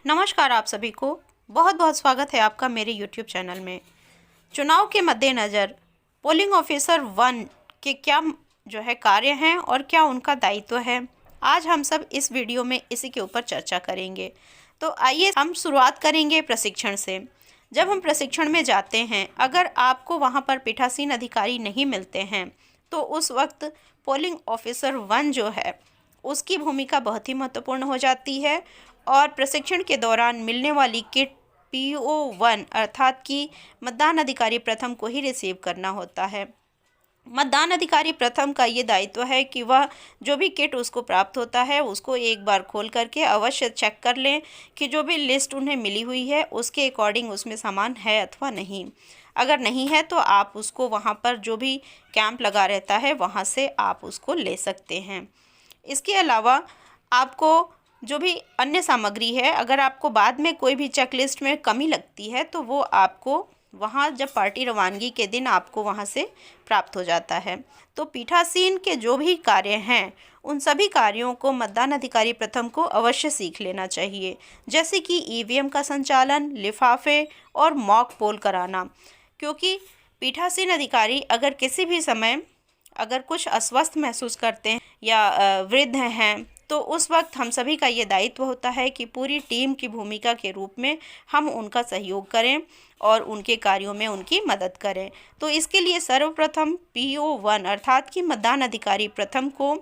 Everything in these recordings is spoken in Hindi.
नमस्कार आप सभी को बहुत बहुत स्वागत है आपका मेरे YouTube चैनल में। चुनाव के मद्देनज़र पोलिंग ऑफिसर 1 के क्या जो है कार्य हैं और क्या उनका दायित्व है, आज हम सब इस वीडियो में इसी के ऊपर चर्चा करेंगे। तो आइए हम शुरुआत करेंगे प्रशिक्षण से। जब हम प्रशिक्षण में जाते हैं, अगर आपको वहाँ पर पीठासीन अधिकारी नहीं मिलते हैं तो उस वक्त पोलिंग ऑफिसर 1 जो है उसकी भूमिका बहुत ही महत्वपूर्ण हो जाती है। और प्रशिक्षण के दौरान मिलने वाली किट PO1 अर्थात कि मतदान अधिकारी प्रथम को ही रिसीव करना होता है। मतदान अधिकारी प्रथम का ये दायित्व है कि वह जो भी किट उसको प्राप्त होता है उसको एक बार खोल करके अवश्य चेक कर लें कि जो भी लिस्ट उन्हें मिली हुई है उसके अकॉर्डिंग उसमें सामान है अथवा नहीं। अगर नहीं है तो आप उसको वहाँ पर जो भी कैंप लगा रहता है वहाँ से आप उसको ले सकते हैं। इसके अलावा आपको जो भी अन्य सामग्री है, अगर आपको बाद में कोई भी चेकलिस्ट में कमी लगती है तो वो आपको वहाँ जब पार्टी रवानगी के दिन आपको वहाँ से प्राप्त हो जाता है। तो पीठासीन के जो भी कार्य हैं उन सभी कार्यों को मतदान अधिकारी प्रथम को अवश्य सीख लेना चाहिए, जैसे कि EVM का संचालन, लिफाफे और मॉक पोल कराना। क्योंकि पीठासीन अधिकारी अगर किसी भी समय अगर कुछ अस्वस्थ महसूस करते हैं या वृद्ध हैं तो उस वक्त हम सभी का ये दायित्व होता है कि पूरी टीम की भूमिका के रूप में हम उनका सहयोग करें और उनके कार्यों में उनकी मदद करें। तो इसके लिए सर्वप्रथम PO1 अर्थात कि मतदान अधिकारी प्रथम को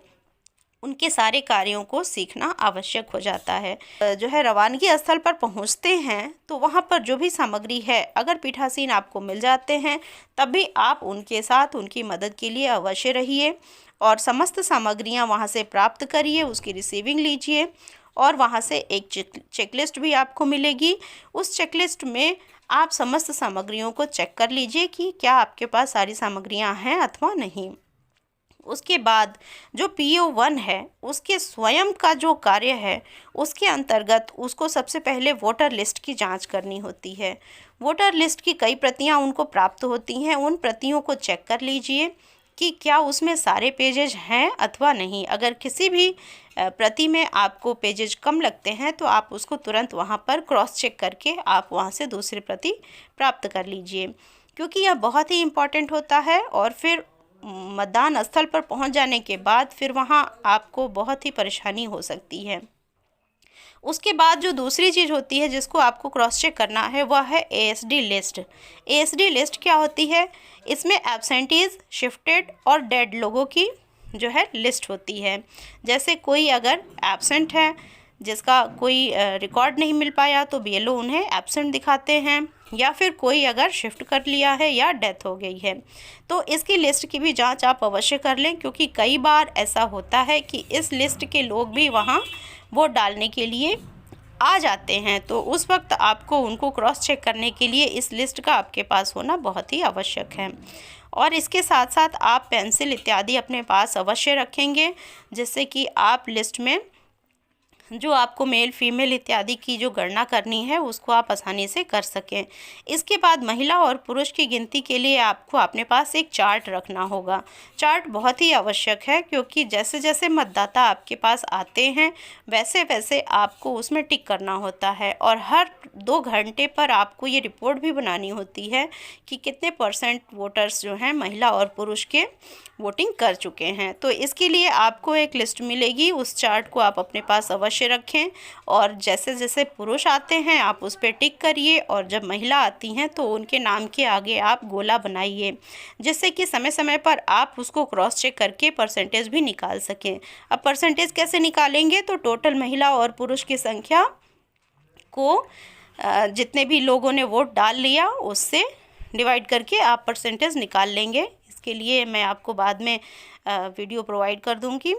उनके सारे कार्यों को सीखना आवश्यक हो जाता है। जो है रवानगी स्थल पर पहुंचते हैं तो वहां पर जो भी सामग्री है अगर पीठासीन आपको मिल जाते हैं तब भी आप उनके साथ उनकी मदद के लिए अवश्य रहिए और समस्त सामग्रियां वहां से प्राप्त करिए, उसकी रिसीविंग लीजिए और वहां से एक चेकलिस्ट भी आपको मिलेगी। उस चेकलिस्ट में आप समस्त सामग्रियों को चेक कर लीजिए कि क्या आपके पास सारी सामग्रियां हैं अथवा नहीं। उसके बाद जो PO1 है उसके स्वयं का जो कार्य है उसके अंतर्गत उसको सबसे पहले वोटर लिस्ट की जांच करनी होती है। वोटर लिस्ट की कई प्रतियां उनको प्राप्त होती हैं, उन प्रतियों को चेक कर लीजिए कि क्या उसमें सारे पेजेज हैं अथवा नहीं। अगर किसी भी प्रति में आपको पेजेज कम लगते हैं तो आप उसको तुरंत वहां पर क्रॉस चेक करके आप वहां से दूसरी प्रति प्राप्त कर लीजिए, क्योंकि यह बहुत ही इम्पॉर्टेंट होता है। और फिर मतदान स्थल पर पहुंच जाने के बाद फिर वहां आपको बहुत ही परेशानी हो सकती है। उसके बाद जो दूसरी चीज़ होती है जिसको आपको क्रॉस चेक करना है वह है ASD लिस्ट। ASD लिस्ट क्या होती है? इसमें एब्सेंटीज, शिफ्टेड और डेड लोगों की जो है लिस्ट होती है। जैसे कोई अगर एब्सेंट है जिसका कोई रिकॉर्ड नहीं मिल पाया तो BLO उन्हें एब्सेंट दिखाते हैं, या फिर कोई अगर शिफ्ट कर लिया है या डेथ हो गई है तो इसकी लिस्ट की भी जांच आप अवश्य कर लें, क्योंकि कई बार ऐसा होता है कि इस लिस्ट के लोग भी वहां वोट डालने के लिए आ जाते हैं। तो उस वक्त आपको उनको क्रॉस चेक करने के लिए इस लिस्ट का आपके पास होना बहुत ही आवश्यक है। और इसके साथ साथ आप पेंसिल इत्यादि अपने पास अवश्य रखेंगे, जिससे कि आप लिस्ट में जो आपको मेल फीमेल इत्यादि की जो गणना करनी है उसको आप आसानी से कर सकें। इसके बाद महिला और पुरुष की गिनती के लिए आपको अपने पास एक चार्ट रखना होगा। चार्ट बहुत ही आवश्यक है, क्योंकि जैसे जैसे मतदाता आपके पास आते हैं वैसे वैसे आपको उसमें टिक करना होता है और हर 2 घंटे पर आपको ये रिपोर्ट भी बनानी होती है कि कितने % वोटर्स जो हैं महिला और पुरुष के वोटिंग कर चुके हैं। तो इसके लिए आपको एक लिस्ट मिलेगी, उस चार्ट को आप अपने पास अवश्य रखें और जैसे जैसे पुरुष आते हैं आप उस पर टिक करिए और जब महिला आती हैं तो उनके नाम के आगे आप गोला बनाइए, जिससे कि समय समय पर आप उसको क्रॉस चेक करके % भी निकाल सकें। अब % कैसे निकालेंगे? तो टोटल महिला और पुरुष की संख्या को जितने भी लोगों ने वोट डाल लिया उससे डिवाइड करके आप % निकाल लेंगे। इसके लिए मैं आपको बाद में वीडियो प्रोवाइड कर दूंगी।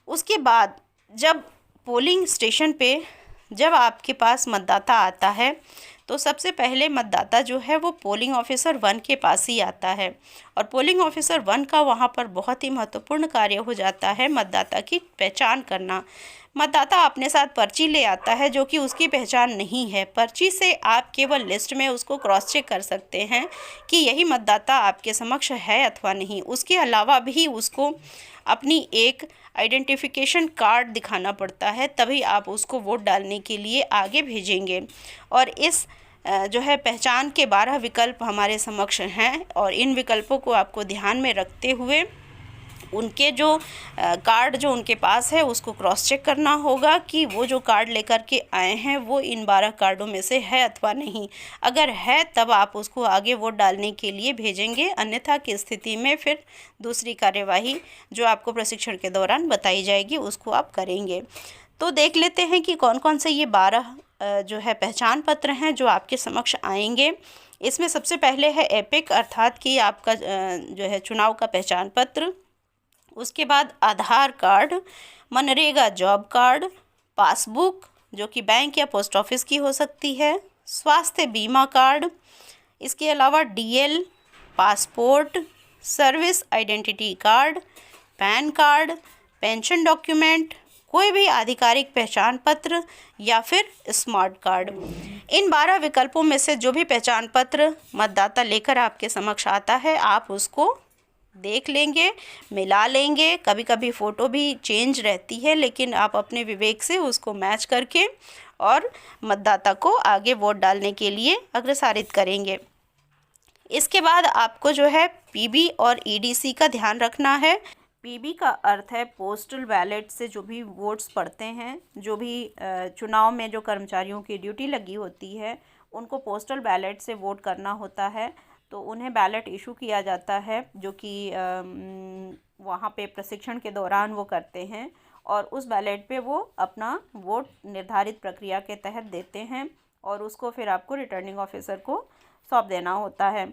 उसके बाद जब पोलिंग स्टेशन पे जब आपके पास मतदाता आता है तो सबसे पहले मतदाता जो है वो पोलिंग ऑफिसर 1 के पास ही आता है और पोलिंग ऑफिसर 1 का वहाँ पर बहुत ही महत्वपूर्ण कार्य हो जाता है मतदाता की पहचान करना। मतदाता अपने साथ पर्ची ले आता है जो कि उसकी पहचान नहीं है। पर्ची से आप केवल लिस्ट में उसको क्रॉस चेक कर सकते हैं कि यही मतदाता आपके समक्ष है अथवा नहीं। उसके अलावा भी उसको अपनी एक आइडेंटिफिकेशन कार्ड दिखाना पड़ता है, तभी आप उसको वोट डालने के लिए आगे भेजेंगे। और इस जो है पहचान के 12 विकल्प हमारे समक्ष हैं और इन विकल्पों को आपको ध्यान में रखते हुए उनके जो कार्ड जो उनके पास है उसको क्रॉस चेक करना होगा कि वो जो कार्ड लेकर के आए हैं वो इन 12 कार्डों में से है अथवा नहीं। अगर है तब आप उसको आगे वोट डालने के लिए भेजेंगे, अन्यथा की स्थिति में फिर दूसरी कार्यवाही जो आपको प्रशिक्षण के दौरान बताई जाएगी उसको आप करेंगे। तो देख लेते हैं कि कौन कौन से ये 12 जो है पहचान पत्र हैं जो आपके समक्ष आएंगे। इसमें सबसे पहले है एपिक, अर्थात कि आपका जो है चुनाव का पहचान पत्र। उसके बाद Aadhaar card, MNREGA job card, passbook जो कि बैंक या पोस्ट ऑफिस की हो सकती है, स्वास्थ्य बीमा कार्ड, इसके अलावा DL, passport, service identity card, pan card, pension document, कोई भी आधिकारिक पहचान पत्र या फिर स्मार्ट कार्ड। इन 12 विकल्पों में से जो भी पहचान पत्र मतदाता लेकर आपके समक्ष आता है आप उसको देख लेंगे, मिला लेंगे। कभी कभी फ़ोटो भी चेंज रहती है, लेकिन आप अपने विवेक से उसको मैच करके और मतदाता को आगे वोट डालने के लिए अग्रसारित करेंगे। इसके बाद आपको जो है पीबी और ईडीसी का ध्यान रखना है। पीबी का अर्थ है पोस्टल बैलेट से जो भी वोट्स पड़ते हैं, जो भी चुनाव में जो कर्मचारियों की ड्यूटी लगी होती है उनको पोस्टल बैलेट से वोट करना होता है, तो उन्हें बैलेट इशू किया जाता है जो कि वहाँ पे प्रशिक्षण के दौरान वो करते हैं और उस बैलेट पे वो अपना वोट निर्धारित प्रक्रिया के तहत देते हैं और उसको फिर आपको रिटर्निंग ऑफिसर को सौंप देना होता है।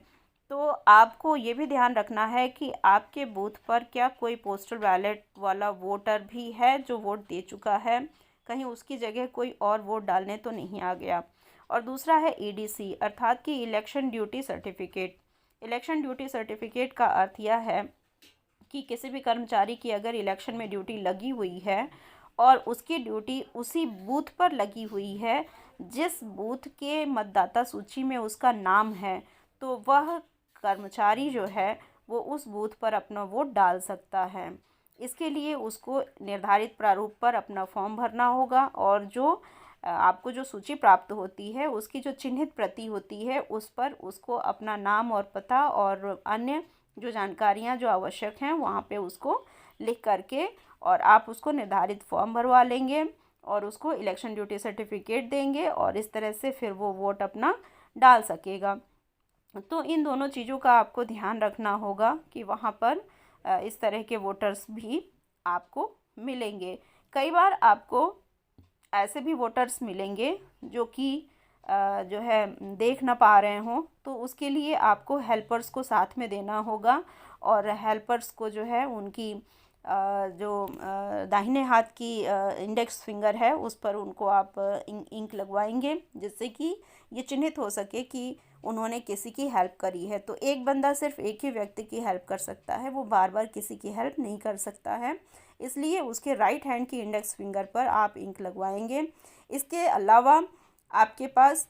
तो आपको ये भी ध्यान रखना है कि आपके बूथ पर क्या कोई पोस्टल बैलेट वाला वोटर भी है जो वोट दे चुका है, कहीं उसकी जगह कोई और वोट डालने तो नहीं आ गया। और दूसरा है ईडीसी, अर्थात कि election duty certificate. Election duty certificate का अर्थ यह है कि किसी भी कर्मचारी की अगर इलेक्शन में ड्यूटी लगी हुई है और उसकी ड्यूटी उसी बूथ पर लगी हुई है जिस बूथ के मतदाता सूची में उसका नाम है, तो वह कर्मचारी जो है वो उस बूथ पर अपना वोट डाल सकता है। इसके लिए उसको निर्धारित प्रारूप पर अपना फॉर्म भरना होगा और जो आपको जो सूची प्राप्त होती है उसकी जो चिन्हित प्रति होती है उस पर उसको अपना नाम और पता और अन्य जो जानकारियां जो आवश्यक हैं वहाँ पे उसको लिख करके और आप उसको निर्धारित फॉर्म भरवा लेंगे और उसको इलेक्शन ड्यूटी सर्टिफिकेट देंगे और इस तरह से फिर वो वोट अपना डाल सकेगा। तो इन दोनों चीज़ों का आपको ध्यान रखना होगा कि वहाँ पर इस तरह के वोटर्स भी आपको मिलेंगे। कई बार आपको ऐसे भी वोटर्स मिलेंगे जो कि जो है देख ना पा रहे हों, तो उसके लिए आपको हेल्पर्स को साथ में देना होगा और हेल्पर्स को जो है उनकी जो दाहिने हाथ की इंडेक्स फिंगर है उस पर उनको आप इंक लगवाएंगे जिससे कि ये चिन्हित हो सके कि उन्होंने किसी की हेल्प करी है। तो एक बंदा सिर्फ एक ही व्यक्ति की हेल्प कर सकता है, वो बार बार किसी की हेल्प नहीं कर सकता है, इसलिए उसके राइट हैंड की इंडेक्स फिंगर पर आप इंक लगवाएंगे। इसके अलावा आपके पास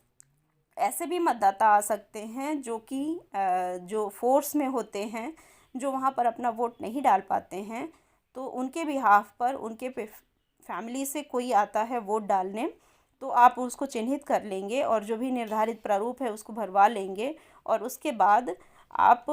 ऐसे भी मतदाता आ सकते हैं जो कि जो फोर्स में होते हैं, जो वहाँ पर अपना वोट नहीं डाल पाते हैं, तो उनके बिहाफ पर उनके फैमिली से कोई आता है वोट डालने, तो आप उसको चिन्हित कर लेंगे और जो भी निर्धारित प्रारूप है उसको भरवा लेंगे और उसके बाद आप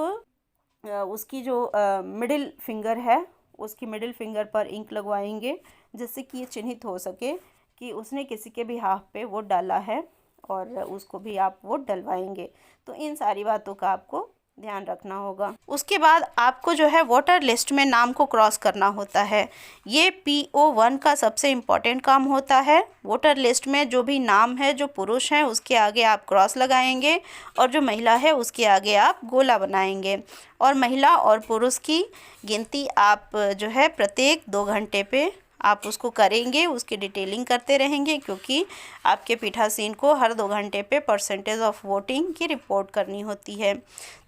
उसकी जो मिडिल फिंगर है उसकी मिडिल फिंगर पर इंक लगवाएंगे जिससे कि ये चिन्हित हो सके कि उसने किसी के बिहाफ पे वोट डाला है और उसको भी आप वोट डलवाएंगे। तो इन सारी बातों का आपको ध्यान रखना होगा। उसके बाद आपको जो है वोटर लिस्ट में नाम को क्रॉस करना होता है। ये PO1 का सबसे इम्पॉर्टेंट काम होता है। वोटर लिस्ट में जो भी नाम है, जो पुरुष हैं उसके आगे आप क्रॉस लगाएंगे और जो महिला है उसके आगे आप गोला बनाएंगे और महिला और पुरुष की गिनती आप जो है प्रत्येक 2 घंटे पे आप उसको करेंगे, उसकी डिटेलिंग करते रहेंगे क्योंकि आपके पीठासीन को हर 2 घंटे पे परसेंटेज ऑफ वोटिंग की रिपोर्ट करनी होती है।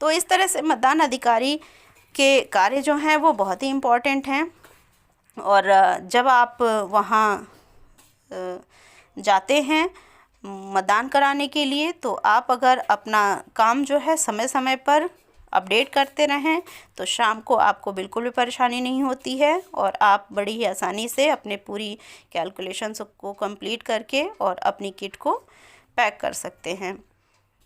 तो इस तरह से मतदान अधिकारी के कार्य जो हैं वो बहुत ही इम्पोर्टेंट हैं और जब आप वहाँ जाते हैं मतदान कराने के लिए, तो आप अगर अपना काम जो है समय समय पर अपडेट करते रहें तो शाम को आपको बिल्कुल भी परेशानी नहीं होती है और आप बड़ी ही आसानी से अपने पूरी कैलकुलेशंस को कंप्लीट करके और अपनी किट को पैक कर सकते हैं।